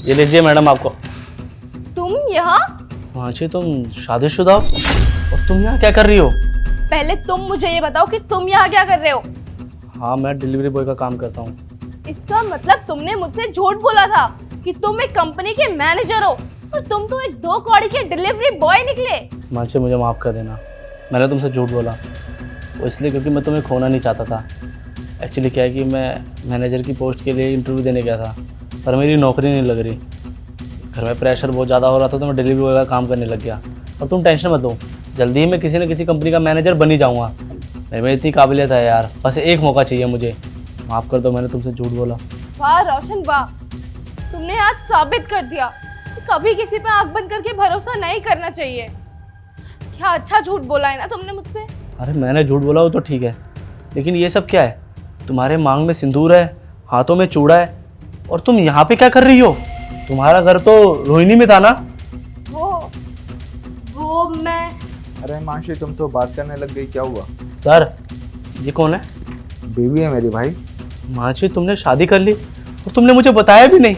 ये लीजिए मैडम आपको। तुम यहाँ? मानसी तुम शादीशुदा हो और तुम यहाँ क्या कर रही हो? पहले तुम मुझे ये बताओ कि तुम यहाँ क्या कर रहे हो? हाँ मैं डिलीवरी बॉय का काम करता हूँ। इसका मतलब तुमने मुझसे झूठ बोला था कि तुम एक कंपनी के मैनेजर हो और तुम तो एक 2 कौड़ी के डिलीवरी बॉय निकले। मानसी मुझे माफ़ कर देना, मैंने तुमसे झूठ बोला वो इसलिए क्योंकि मैं तुम्हें खोना नहीं चाहता था। एक्चुअली क्या है कि मैं मैनेजर की पोस्ट के लिए इंटरव्यू देने गया था पर मेरी नौकरी नहीं लग रही। घर में प्रेशर बहुत ज़्यादा हो रहा था तो मैं डिलीवरी बॉय का काम करने लग गया। और तुम टेंशन मत लो, जल्दी ही मैं किसी न किसी कंपनी का मैनेजर बन ही जाऊँगा। मेरे में इतनी काबिलियत है यार, बस एक मौका चाहिए मुझे। माफ़ कर दो, मैंने तुमसे झूठ बोला। वाह रोशन वाह, तुमने आज साबित कर दिया कि कभी किसी पे आंख बंद करके भरोसा नहीं करना चाहिए। क्या अच्छा झूठ बोला है ना तुमने मुझसे। अरे मैंने झूठ बोला हो तो ठीक है, लेकिन ये सब क्या है? तुम्हारे मांग में सिंदूर है, हाथों में चूड़ा है और तुम यहाँ पे क्या कर रही हो? तुम्हारा घर तो रोहिणी में था ना? वो मैं। अरे मानसी तुम तो बात करने लग गई, क्या हुआ? सर ये कौन है? बीवी है मेरी भाई। मानसी तुमने शादी कर ली और तुमने मुझे बताया भी नहीं।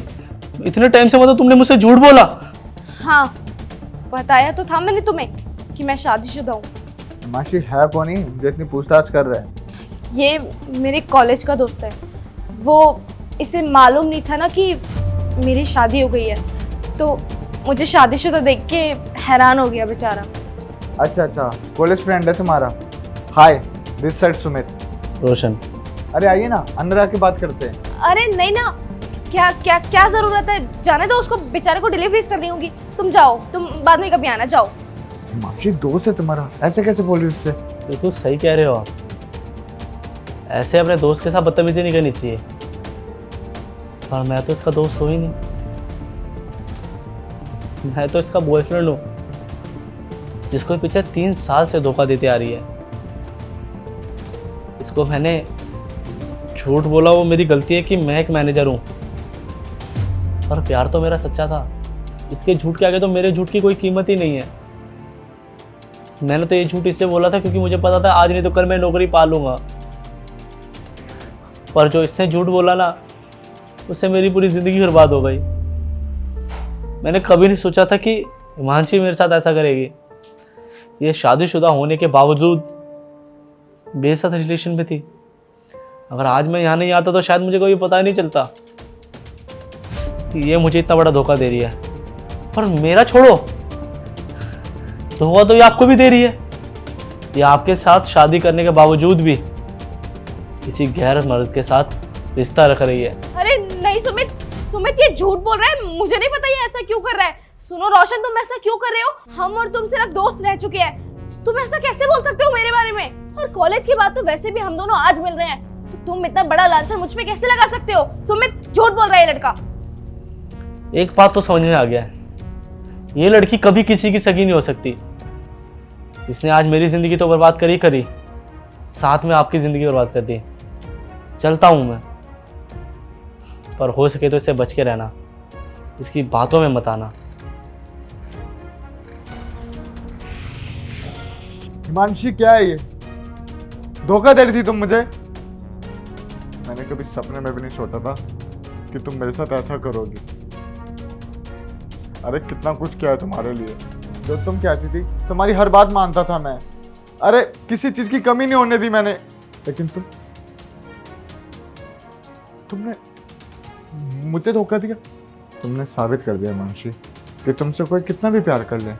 इतने टाइम से मतलब तुमने मुझसे झूठ बोला? हाँ बताया तो था मैंने तुम्हें कि मैं शादीशुदा हूँ। मानसी है कौन ही जो इतनी पूछताछ कर रहा है? ये मेरे कॉलेज का दोस्त है। वो इसे मालूम नहीं था ना कि मेरी शादी हो गई है, तो मुझे शादीशुदा देख के हैरान हो गया बेचारा। अच्छा कॉलेज फ्रेंड है तुम्हारा। Hi this side Sumit. Roshan. अरे आइए ना, अंदर आके बात करते हैं। अरे नहीं ना, क्या जरूरत है? जाने दो उसको, बेचारे को डिलीवरीज करनी होगी। तुम जाओ, तुम बाद में कभी आना, जाओ। मानसी दोस्त है तुम्हारा, ऐसे कैसे बोल रही उससे? बिल्कुल सही कह रहे हो आप, ऐसे अपने दोस्त के साथ बदतमीजी नहीं करनी चाहिए। पर मैं तो इसका दोस्त हो ही नहीं, मैं तो इसका बॉयफ्रेंड हूँ जिसको पिछले 3 साल से धोखा देती आ रही है। इसको मैंने झूठ बोला, वो मेरी गलती है कि मैं एक मैनेजर हूँ, पर प्यार तो मेरा सच्चा था। इसके झूठ के आगे तो मेरे झूठ की कोई कीमत ही नहीं है। मैंने तो ये झूठ इससे बोला था क्योंकि मुझे पता था आज नहीं तो कल मैं नौकरी पा लूंगा, पर जो इसने झूठ बोला ना उससे मेरी पूरी जिंदगी बर्बाद हो गई। मैंने कभी नहीं सोचा था कि हिमांशी मेरे साथ ऐसा करेगी। ये शादीशुदा होने के बावजूद मेरे साथ रिलेशन में थी। अगर आज मैं यहाँ नहीं आता तो शायद मुझे कभी पता ही नहीं चलता कि ये मुझे इतना बड़ा धोखा दे रही है। पर मेरा छोड़ो, धोखा तो ये आपको भी दे रही है। ये आपके साथ शादी करने के बावजूद भी किसी गैर मर्द के साथ रिश्ता रख रही है। अरे नहीं सुमित ये झूठ बोल रहा है। मुझे नहीं पता ये ऐसा क्यों कर रहा है। सुनो रोशन, तुम ऐसा क्यों कर रहे हो? हम और तुम सिर्फ दोस्त रह चुके हैं, तुम ऐसा कैसे बोल सकते हो मेरे बारे में? और कॉलेज की बात तो वैसे भी हम दोनों आज मिल रहे हैं, तो तुम इतना बड़ा लांछन मुझ पे कैसे लगा सकते हो? सुमित झूठ बोल रहा है ये लड़का। एक बात तो समझ में आ गया है, ये लड़की कभी किसी की सगी नहीं हो सकती। इसने आज मेरी जिंदगी तो बर्बाद करी, साथ में आपकी जिंदगी बर्बाद कर दी। चलता हूं मैं, पर हो सके तो इससे बच के रहना, इसकी बातों में मत आना। हिमांशी क्या है ये? धोखा दे रही थी तुम मुझे? मैंने कभी सपने में भी नहीं सोचा था कि तुम मेरे साथ ऐसा करोगी। अरे कितना कुछ किया है तुम्हारे लिए, जो तुम कहती थी तुम्हारी हर बात मानता था मैं। अरे किसी चीज की कमी नहीं होने दी मैंने, लेकिन तुमने मुझे धोखा दिया। तुमने साबित कर दिया हिमांशी कि तुमसे कोई कितना भी प्यार कर ले,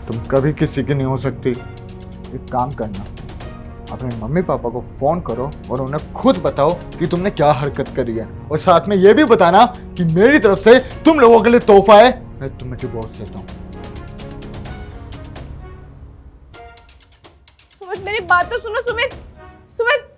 तुम कभी किसी की नहीं हो सकती। एक काम करना, अपने मम्मी पापा को फोन करो और उन्हें खुद बताओ कि तुमने क्या हरकत करी है, और साथ में ये भी बताना कि मेरी तरफ से तुम लोगों के लिए तोहफा है, मैं तुम्हें डिवोर्स देता हूँ। सुमित मेरी बात तो सुनो। सुमित